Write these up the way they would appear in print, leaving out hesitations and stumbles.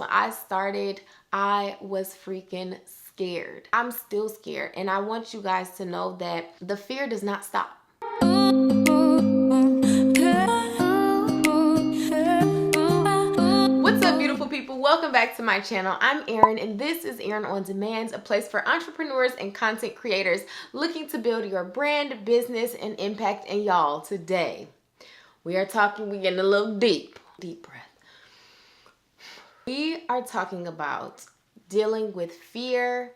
when I started, I was freaking scared. I'm still scared, and I want you guys to know that the fear does not stop. What's up, beautiful people? Welcome back to my channel. I'm Erin, and this is Erin On Demand, a place for entrepreneurs and content creators looking to build your brand, business, and impact. And y'all, today we getting a little deep breath. We are talking about dealing with fear,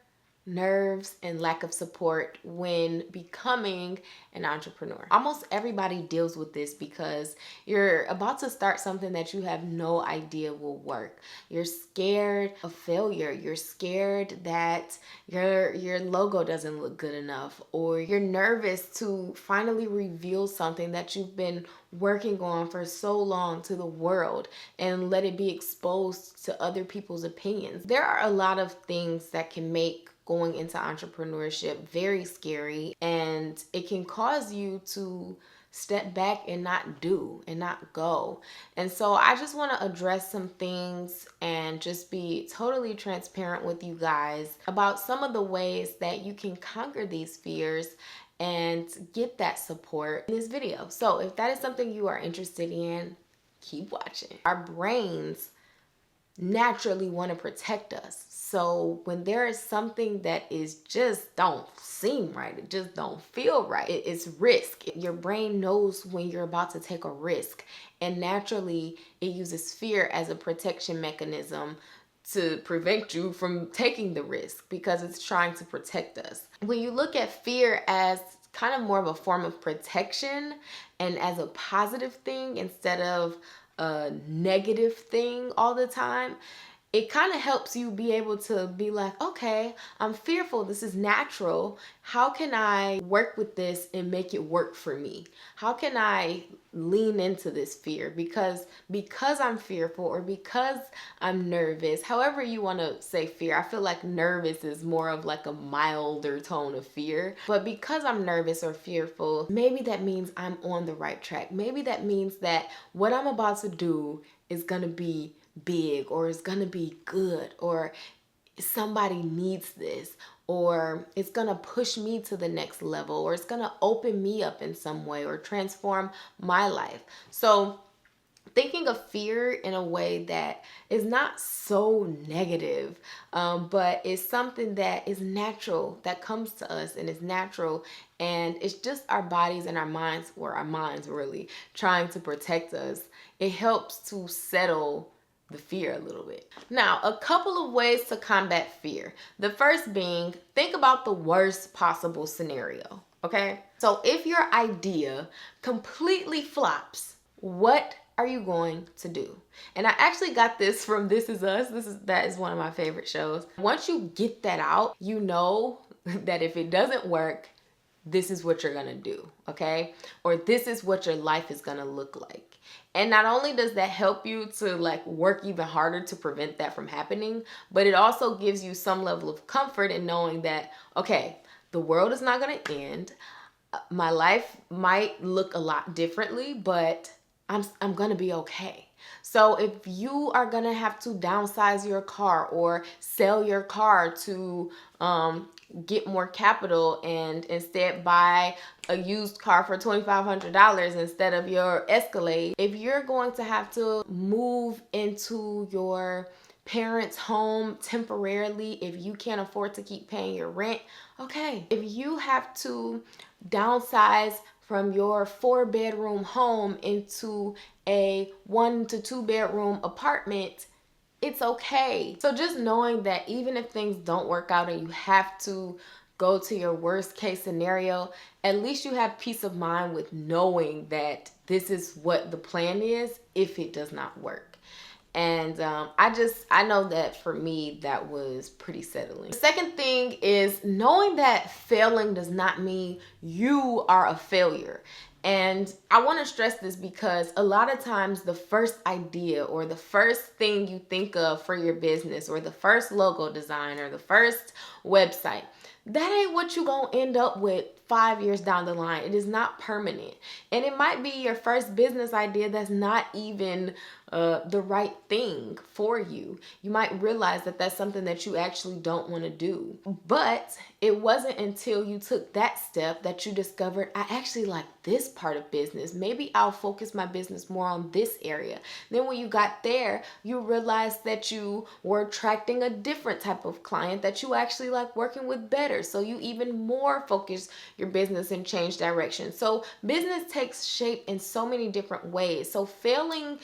nerves, and lack of support when becoming an entrepreneur. Almost everybody deals with this because you're about to start something that you have no idea will work. You're scared of failure. You're scared that your logo doesn't look good enough, or you're nervous to finally reveal something that you've been working on for so long to the world and let it be exposed to other people's opinions. There are a lot of things that can make going into entrepreneurship very scary, and it can cause you to step back and not do and not go. And so I just want to address some things and just be totally transparent with you guys about some of the ways that you can conquer these fears and get that support in this video. So if that is something you are interested in, keep watching. Our brains naturally want to protect us. So when there is something that is just don't seem right, it just don't feel right, it's risk. Your brain knows when you're about to take a risk, and naturally it uses fear as a protection mechanism to prevent you from taking the risk because it's trying to protect us. When you look at fear as kind of more of a form of protection and as a positive thing instead of a negative thing all the time, it kind of helps you be able to be like, okay, I'm fearful. This is natural. How can I work with this and make it work for me? How can I lean into this fear? Because I'm fearful, or because I'm nervous, however you want to say fear. I feel like nervous is more of like a milder tone of fear. But because I'm nervous or fearful, maybe that means I'm on the right track. Maybe that means that what I'm about to do is going to be big, or it's gonna be good, or somebody needs this, or it's gonna push me to the next level, or it's gonna open me up in some way or transform my life. So thinking of fear in a way that is not so negative, but is something that is natural, that comes to us and is natural, and it's just our bodies and our minds, or our minds really, trying to protect us. It helps to settle the fear a little bit. Now, a couple of ways to combat fear. The first being, think about the worst possible scenario, okay? So if your idea completely flops, what are you going to do? And I actually got this from This Is Us. That is one of my favorite shows. Once you get that out, you know that if it doesn't work, this is what you're gonna do, okay? Or this is what your life is gonna look like. And not only does that help you to like work even harder to prevent that from happening, but it also gives you some level of comfort in knowing that, okay, the world is not gonna end. My life might look a lot differently, but I'm gonna be okay. So if you are gonna have to downsize your car or sell your car to get more capital and instead buy a used car for $2,500 instead of your Escalade, if you're going to have to move into your parents' home temporarily, if you can't afford to keep paying your rent, okay. If you have to downsize from your 4-bedroom home into a 1 to 2 bedroom apartment, it's okay. So just knowing that even if things don't work out and you have to go to your worst case scenario, at least you have peace of mind with knowing that this is what the plan is if it does not work. And I know that for me, that was pretty settling. The second thing is knowing that failing does not mean you are a failure. And I want to stress this because a lot of times the first idea or the first thing you think of for your business, or the first logo design, or the first website, that ain't what you gonna end up with 5 years down the line. It is not permanent. And it might be your first business idea that's not even the right thing for you. You might realize that that's something that you actually don't want to do. But it wasn't until you took that step that you discovered, I actually like this part of business. Maybe I'll focus my business more on this area. Then when you got there, you realized that you were attracting a different type of client that you actually like working with better. So you even more focus your business and change direction. So business takes shape in so many different ways. So failing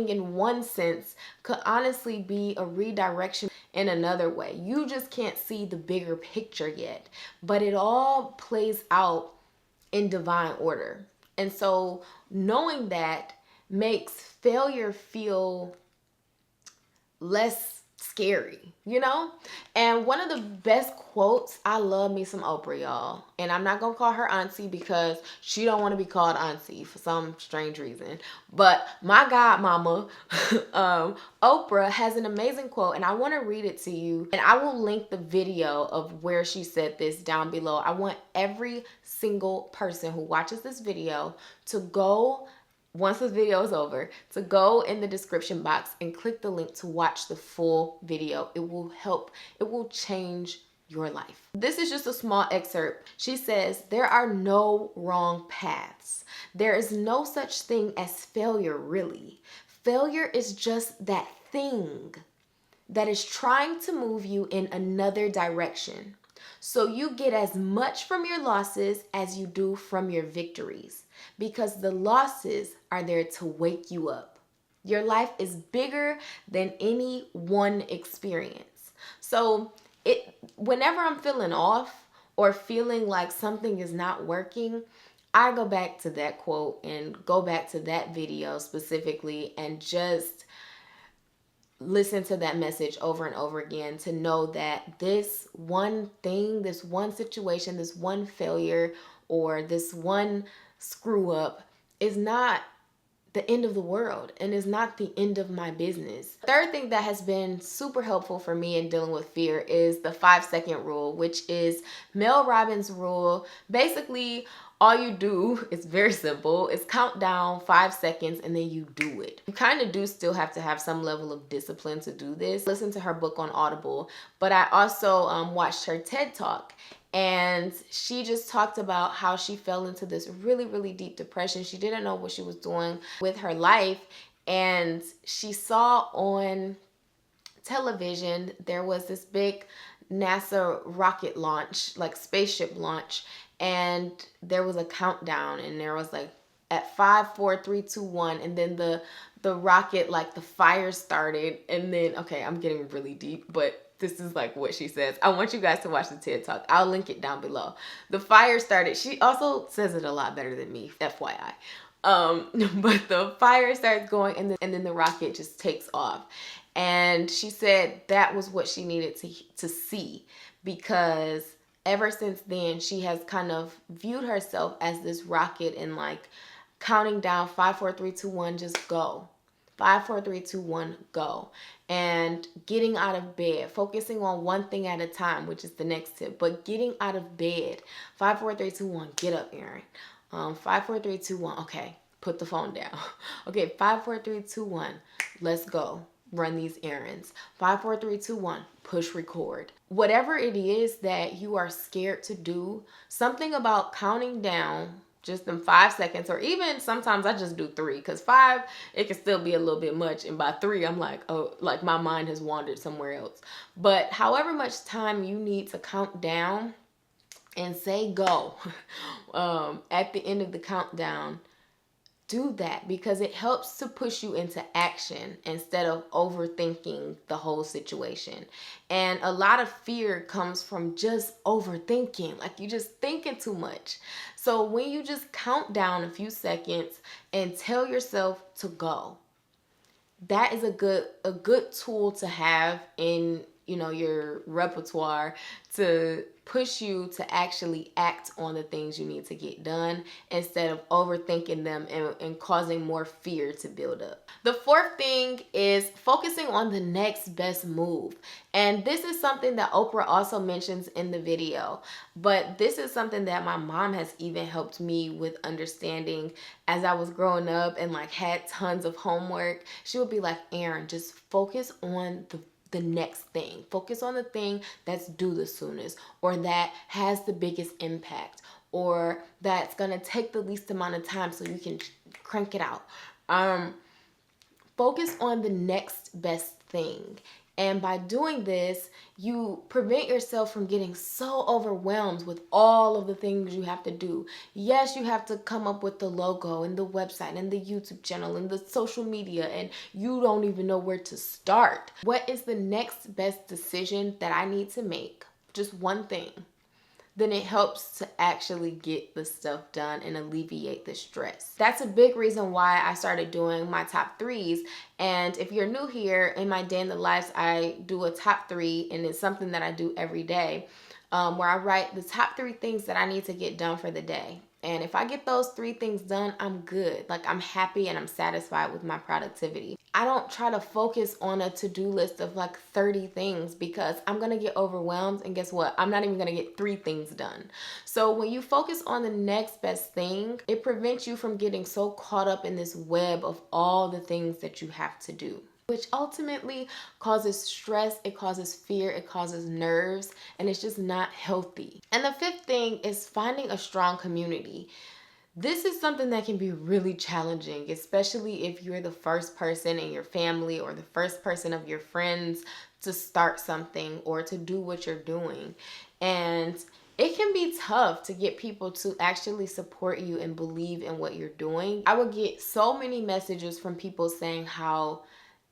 in one sense could honestly be a redirection in another way. You just can't see the bigger picture yet, but it all plays out in divine order. And so knowing that makes failure feel less scary, you know? And one of the best quotes, I love me some Oprah, y'all. And I'm not gonna call her auntie because she don't want to be called auntie for some strange reason. But my godmama, Oprah, has an amazing quote, and I want to read it to you. And I will link the video of where she said this down below. I want every single person who watches this video to go, once this video is over, to go in the description box and click the link to watch the full video. It will change your life. This is just a small excerpt. She says, "There are no wrong paths. There is no such thing as failure, really. Failure is just that thing that is trying to move you in another direction. So you get as much from your losses as you do from your victories, because the losses are there to wake you up. Your life is bigger than any one experience." So whenever I'm feeling off or feeling like something is not working, I go back to that quote and go back to that video specifically and just listen to that message over and over again to know that this one thing, this one situation, this one failure, or this one screw up is not the end of the world and is not the end of my business. Third thing that has been super helpful for me in dealing with fear is the 5-second rule, which is Mel Robbins' rule. Basically, all you do is very simple. It's count down 5 seconds and then you do it. You kind of do still have to have some level of discipline to do this. Listen to her book on Audible, but I also watched her TED Talk. And she just talked about how she fell into this really, really deep depression. She didn't know what she was doing with her life. And she saw on television, there was this big NASA rocket launch, like spaceship launch. And there was a countdown, and there was like at 5, 4, 3, 2, 1. And then the rocket, like the fire started. And then, okay, I'm getting really deep, but this is like what she says. I want you guys to watch the TED Talk. I'll link it down below. The fire started. She also says it a lot better than me, FYI. But the fire starts going, and then the rocket just takes off. And she said that was what she needed to see, because ever since then, she has kind of viewed herself as this rocket and like counting down 5, 4, 3, 2, 1, just go. 5, 4, 3, 2, 1, go. And getting out of bed, focusing on one thing at a time, which is the next tip, but getting out of bed. 5, 4, 3, 2, 1, get up, Erin. 5, 4, 3, 2, 1, okay, put the phone down. Okay, 5, 4, 3, 2, 1, let's go. Run these errands. 5, 4, 3, 2, 1, push record. Whatever it is that you are scared to do, something about counting down just in 5 seconds, or even sometimes I just do 3, because 5, it can still be a little bit much. And by 3, I'm like, oh, like my mind has wandered somewhere else. But however much time you need to count down and say go at the end of the countdown, do that, because it helps to push you into action instead of overthinking the whole situation. And a lot of fear comes from just overthinking, like you just thinking too much. So when you just count down a few seconds and tell yourself to go, that is a good tool to have in your repertoire to push you to actually act on the things you need to get done instead of overthinking them and causing more fear to build up. The fourth thing is focusing on the next best move. And this is something that Oprah also mentions in the video, but this is something that my mom has even helped me with understanding as I was growing up and like had tons of homework. She would be like, Aaron, just focus on the next thing. Focus on the thing that's due the soonest, or that has the biggest impact, or that's gonna take the least amount of time so you can crank it out. Focus on the next best thing. And by doing this, you prevent yourself from getting so overwhelmed with all of the things you have to do. Yes, you have to come up with the logo and the website and the YouTube channel and the social media, and you don't even know where to start. What is the next best decision that I need to make? Just one thing. Then it helps to actually get the stuff done and alleviate the stress. That's a big reason why I started doing my top threes. And if you're new here, in my day in the lives, I do a top three, and it's something that I do every day, where I write the top 3 things that I need to get done for the day. And if I get those 3 things done, I'm good. Like, I'm happy and I'm satisfied with my productivity. I don't try to focus on a to-do list of like 30 things, because I'm going to get overwhelmed, and guess what? I'm not even going to get 3 things done. So when you focus on the next best thing, it prevents you from getting so caught up in this web of all the things that you have to do, which ultimately causes stress, it causes fear, it causes nerves, and it's just not healthy. And the 5th thing is finding a strong community. This is something that can be really challenging, especially if you're the first person in your family or the first person of your friends to start something or to do what you're doing. And it can be tough to get people to actually support you and believe in what you're doing. I would get so many messages from people saying how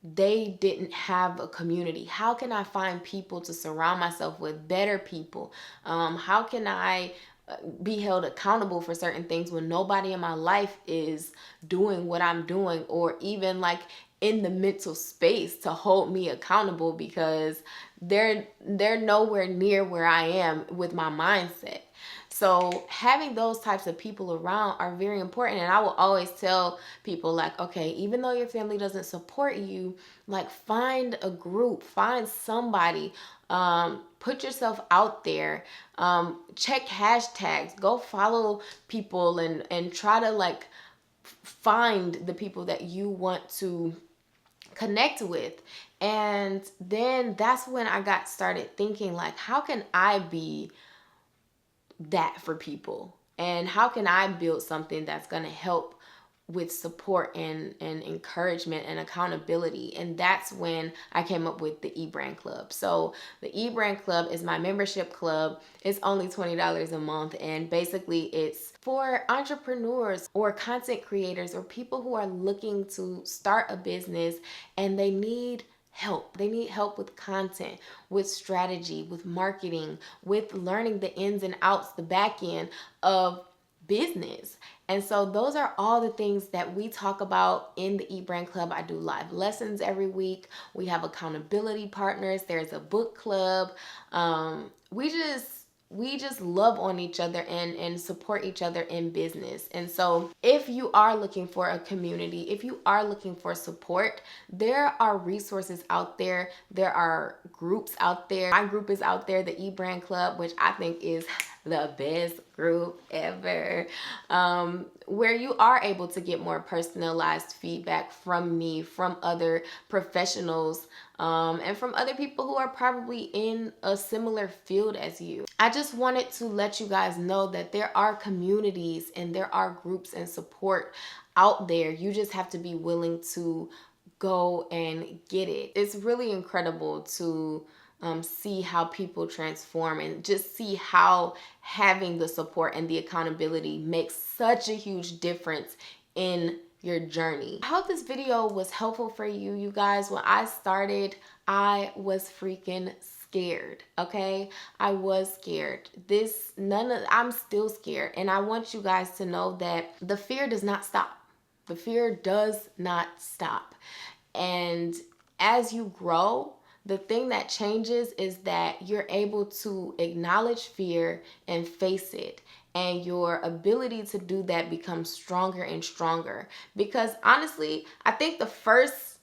they didn't have a community. How can I find people to surround myself with, better people? How can I be held accountable for certain things when nobody in my life is doing what I'm doing, or even like in the mental space to hold me accountable, because they're nowhere near where I am with my mindset. So having those types of people around are very important. And I will always tell people, like, okay, even though your family doesn't support you, like, find a group, find somebody, put yourself out there, check hashtags, go follow people, and try to like find the people that you want to connect with. And then that's when I got started thinking, like, how can I be that for people, and how can I build something that's going to help with support and encouragement and accountability. And that's when I came up with the eBrand Club. So the eBrand Club is my membership club. It's only $20 a month, and basically it's for entrepreneurs or content creators or people who are looking to start a business and they need help. They need help with content, with strategy, with marketing, with learning the ins and outs, the back end of business. And so those are all the things that we talk about in the eBrand Club. I do live lessons every week. We have accountability partners. There's a book club. We just love on each other and support each other in business. And so if you are looking for a community, if you are looking for support, there are resources out there. There are groups out there. My group is out there, the eBrand Club, which I think is the best group ever, where you are able to get more personalized feedback from me, from other professionals, and from other people who are probably in a similar field as you. I just wanted to let you guys know that there are communities and there are groups and support out there. You just have to be willing to go and get it. It's really incredible to see how people transform, and just see how having the support and the accountability makes such a huge difference in your journey. I hope this video was helpful for you, you guys. When I started, I was freaking scared, okay? I was scared. I'm still scared. And I want you guys to know that the fear does not stop. The fear does not stop. And as you grow, The thing that changes is that you're able to acknowledge fear and face it. And your ability to do that becomes stronger and stronger. Because honestly, I think the first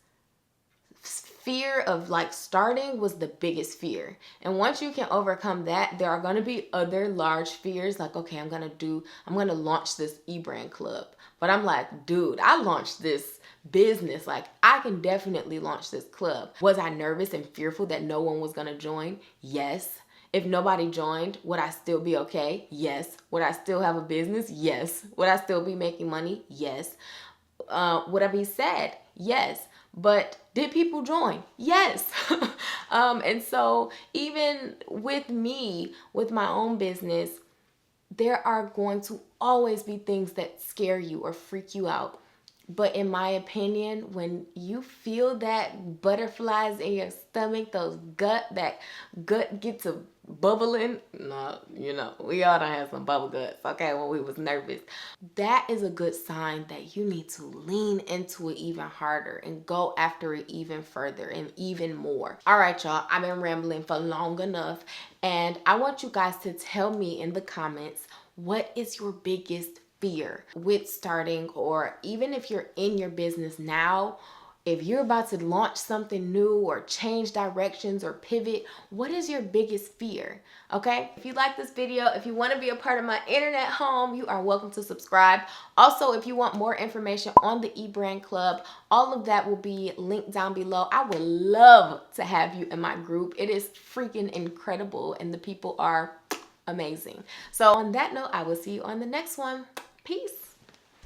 fear of like starting was the biggest fear. And once you can overcome that, there are going to be other large fears like, okay, I'm going to launch this eBrand club. But I'm like, dude, I launched this business. Like, I can definitely launch this club. Was I nervous and fearful that no one was going to join? Yes. If nobody joined, would I still be okay? Yes. Would I still have a business? Yes. Would I still be making money? Yes. Would I be sad? Yes. But did people join? Yes. And so even with me, with my own business, there are going to always be things that scare you or freak you out. But in my opinion, when you feel that butterflies in your stomach, that gut gets a bubbling, no, we all done had some bubble guts, okay, when we was nervous. That is a good sign that you need to lean into it even harder and go after it even further and even more. All right, y'all, I've been rambling for long enough, and I want you guys to tell me in the comments, what is your biggest fear with starting, or even if you're in your business now, if you're about to launch something new or change directions or pivot, what is your biggest fear? Okay, if you like this video, if you want to be a part of my internet home, you are welcome to subscribe. Also, if you want more information on the eBrand Club, all of that will be linked down below. I would love to have you in my group. It is freaking incredible and the people are amazing. So on that note, I will see you on the next one. Peace.